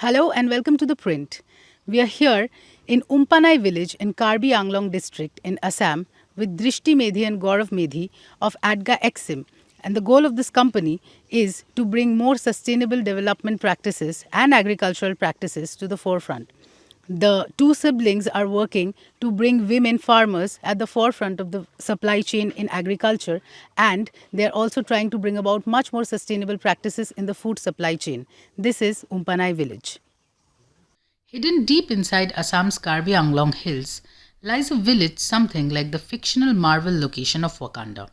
Hello and welcome to The Print. We are here in Umpanai village in Karbi Anglong district in Assam with Drishti Medhi and Gaurav Medhi of ADGA-EXIM. And the goal of this company is to bring more sustainable development practices and agricultural practices to the forefront. The two siblings are working to bring women farmers at the forefront of the supply chain in agriculture, and they're also trying to bring about much more sustainable practices in the food supply chain. This is Umpanai village. Hidden deep inside Assam's Karbi Anglong hills lies a village something like the fictional Marvel location of Wakanda.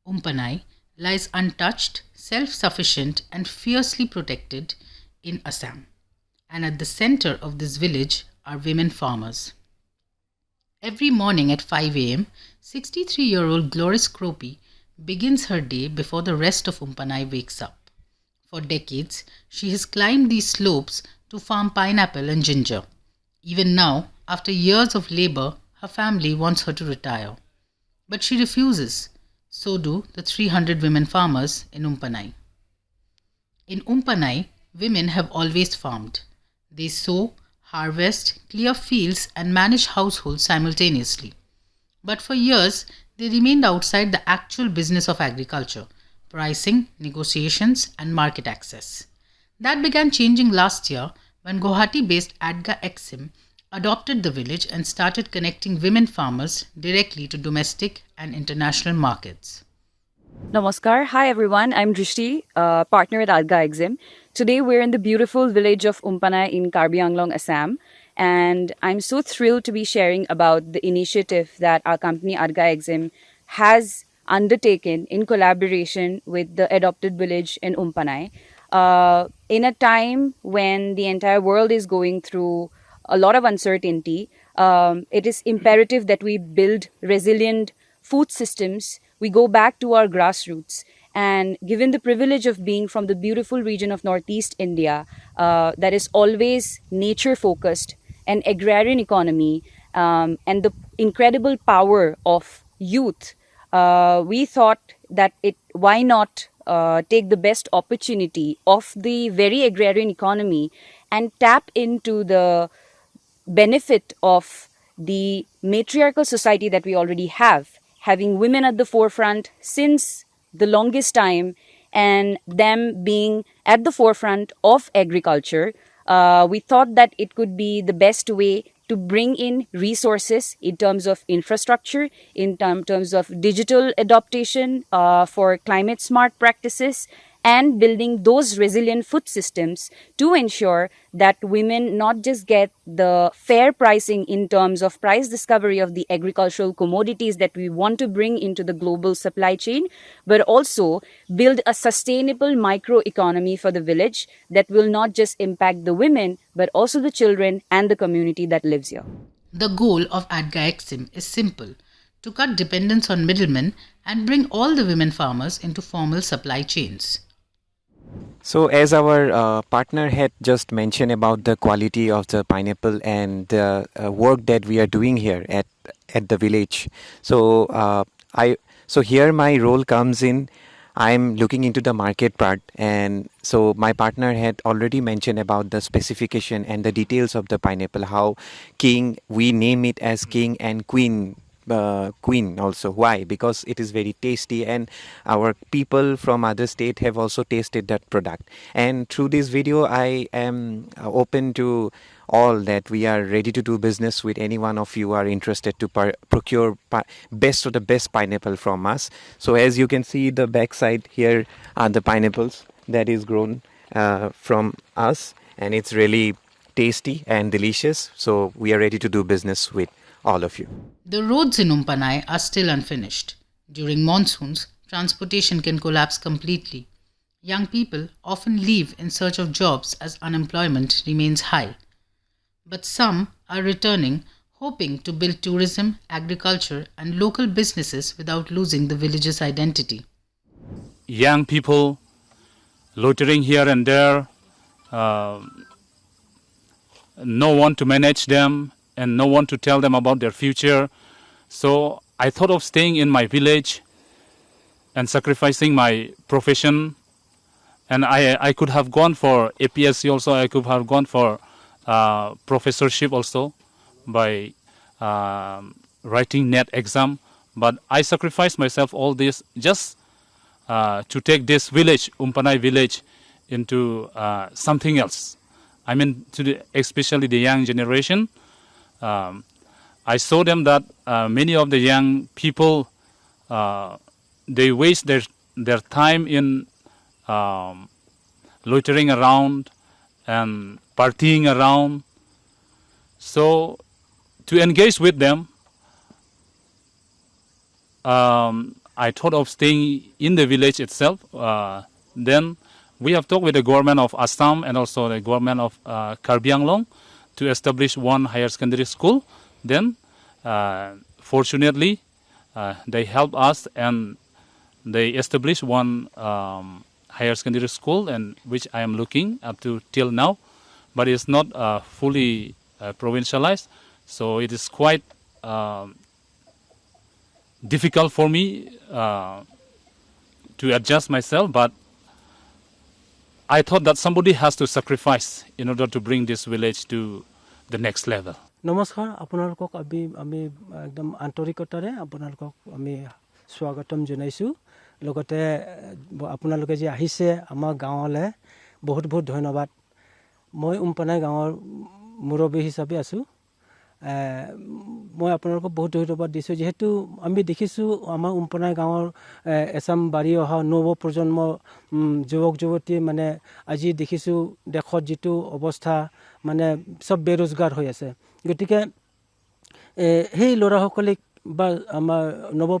Umpanai lies untouched, self-sufficient and fiercely protected in Assam. And at the center of this village are women farmers. Every morning at 5 a.m., 63-year-old Gloris Kropi begins her day before the rest of Umpanai wakes up. For decades, she has climbed these slopes to farm pineapple and ginger. Even now, after years of labor, her family wants her to retire. But she refuses. So do the 300 women farmers in Umpanai. In Umpanai, women have always farmed. They sow, harvest, clear fields and manage households simultaneously. But for years, they remained outside the actual business of agriculture, pricing, negotiations and market access. That began changing last year when Guwahati-based ADGA-EXIM adopted the village and started connecting women farmers directly to domestic and international markets. Namaskar. Hi everyone. I'm Drishti, partner at ADGA-EXIM. Today we're in the beautiful village of Umpanai in Karbi Anglong, Assam. And I'm so thrilled to be sharing about the initiative that our company ADGA-EXIM has undertaken in collaboration with the adopted village in Umpanai. In a time when the entire world is going through a lot of uncertainty, it is imperative that we build resilient food systems. We go back to our grassroots. And given the privilege of being from the beautiful region of Northeast India, that is always nature-focused, an agrarian economy, and the incredible power of youth, we thought that why not take the best opportunity of the very agrarian economy and tap into the benefit of the matriarchal society that we already have, having women at the forefront since the longest time and them being at the forefront of agriculture. We thought that it could be the best way to bring in resources in terms of infrastructure, in terms of digital adaptation for climate smart practices, and building those resilient food systems to ensure that women not just get the fair pricing in terms of price discovery of the agricultural commodities that we want to bring into the global supply chain, but also build a sustainable microeconomy for the village that will not just impact the women, but also the children and the community that lives here. The goal of ADGA-EXIM is simple: to cut dependence on middlemen and bring all the women farmers into formal supply chains. So as our partner had just mentioned about the quality of the pineapple and the work that we are doing here at the village. So so here my role comes in. I'm looking into the market part, and so my partner had already mentioned about the specification and the details of the pineapple, how we name it as king and queen. Queen also. Why? Because it is very tasty, and our people from other state have also tasted that product. And through this video, I am open to all that we are ready to do business with any one of you are interested to procure best of the best pineapple from us. So as you can see, the backside here are the pineapples that is grown from us, and it's really tasty and delicious. So we are ready to do business with all of you. The roads in Umpanai are still unfinished. During monsoons, transportation can collapse completely. Young people often leave in search of jobs as unemployment remains high. But some are returning, hoping to build tourism, agriculture, and local businesses without losing the village's identity. Young people loitering here and there, no one to manage them, and no one to tell them about their future. So I thought of staying in my village and sacrificing my profession, And I could have gone for APSC also. I could have gone for professorship also by writing net exam. But I sacrificed myself all this just to take this village, Umpanai village, into something else. I mean, especially the young generation. I saw them that many of the young people, they waste their time in loitering around and partying around. So to engage with them, I thought of staying in the village itself. Then we have talked with the government of Assam and also the government of Karbi Anglong to establish one higher secondary school. Then, fortunately, they helped us and they established one higher secondary school, and which I am looking up to till now, but it's not fully provincialized, so it is quite difficult for me to adjust myself. But I thought that somebody has to sacrifice in order to bring this village to the next level. নমস্কাৰ আপোনালোকক আমি একদম আন্তৰিকতাৰে আপোনালোকক আমি স্বাগতম জনাইছোঁ লগতে আপোনালোকে যে আহিছে আমাৰ গাঁৱলৈ বহুত বহুত ধন্যবাদ মই উম্পানাই গাঁৱৰ মুৰব্বী হিচাপে আছোঁ মই আপোনালোকক বহুত ধন্যবাদ দিছোঁ যেহেতু আমি দেখিছোঁ আমাৰ উম্পানাই গাঁৱৰ এছাম বাঢ়ি অহা নৱ প্ৰজন্ম যুৱক যুৱতী মানে আজি দেখিছোঁ দেশত যিটো অৱস্থা মানে সব বেৰোজগাৰ হৈ আছে গতিকে সেই ল'ৰাসকলে বা আমাৰ নৱ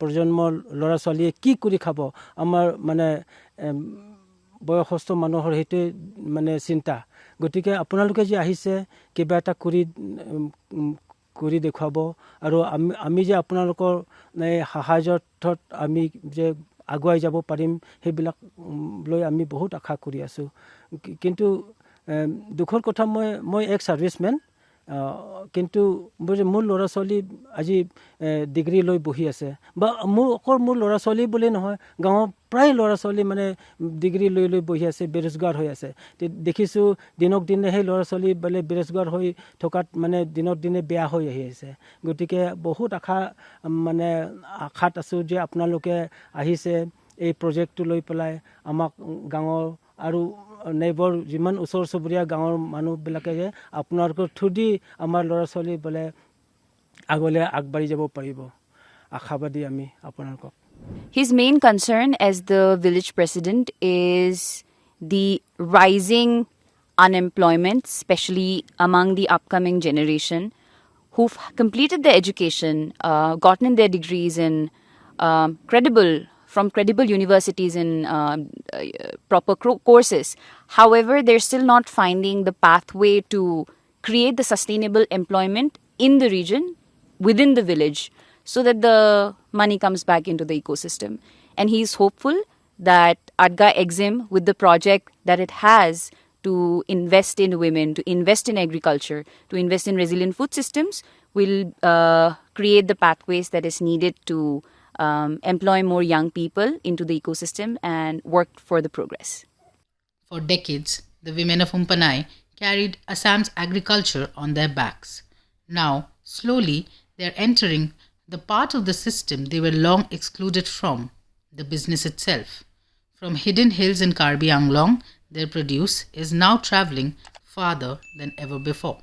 প্ৰজন্মৰ ল'ৰা ছোৱালীয়ে কি কৰি খাব আমাৰ মানে বয়সস্থ মানুহৰ হেতু মানে চিন্তা গতিকে আপোনালোকে যে আহিছে কিবা এটা কৰি দেখুৱাব আৰু আমি যে আপোনালোকৰ সাহায্যত আমি যে আগুৱাই যাব পাৰিম সেইবিলাক লৈ আমি বহুত আশা কৰি আছো কিন্তু দুখৰ কথা মই এক সাৰ্ভিসমেন কিন্তু মোৰ ল'ৰা ছোৱালী আজি ডিগ্ৰী লৈ বহি আছে বা মোৰ ল'ৰা ছোৱালী বুলি নহয় গাঁৱৰ প্ৰায় ল'ৰা ছোৱালী মানে ডিগ্ৰী লৈ বহি আছে বেৰোজগাৰ হৈ আছে দেখিছোঁ দিনক দিনে সেই ল'ৰা ছোৱালী মানে বেৰোজগাৰ হৈ থকাত মানে দিনক দিনে বেয়া হৈ আহি আছে গতিকে বহুত মানে আশাত আছোঁ যে আপোনালোকে আহিছে এই প্ৰজেক্টটো লৈ পেলাই আমাক গাঁৱৰ আৰু নেইবৰ যিমান ওচৰ চুবুৰীয়া গাঁৱৰ মানুহবিলাকে যে আপোনালোকৰ থ্ৰুদি আমাৰ ল'ৰা ছোৱালী বোলে আগলৈ আগবাঢ়ি যাব পাৰিব আশাবাদী আমি আপোনালোকক His main concern as the village president is the rising unemployment, especially among the upcoming generation who've completed their education, gotten their degrees in from credible universities in proper courses. However, they're still not finding the pathway to create the sustainable employment in the region, within the village, so that the money comes back into the ecosystem. And he's hopeful that ADGA-EXIM, with the project that it has to invest in women, to invest in agriculture, to invest in resilient food systems, will create the pathways that is needed to employ more young people into the ecosystem and work for the progress. For decades, the women of Umpanai carried Assam's agriculture on their backs. Now, slowly, they are entering the part of the system they were long excluded from, the business itself. From hidden hills in Karbi Anglong, their produce is now traveling farther than ever before.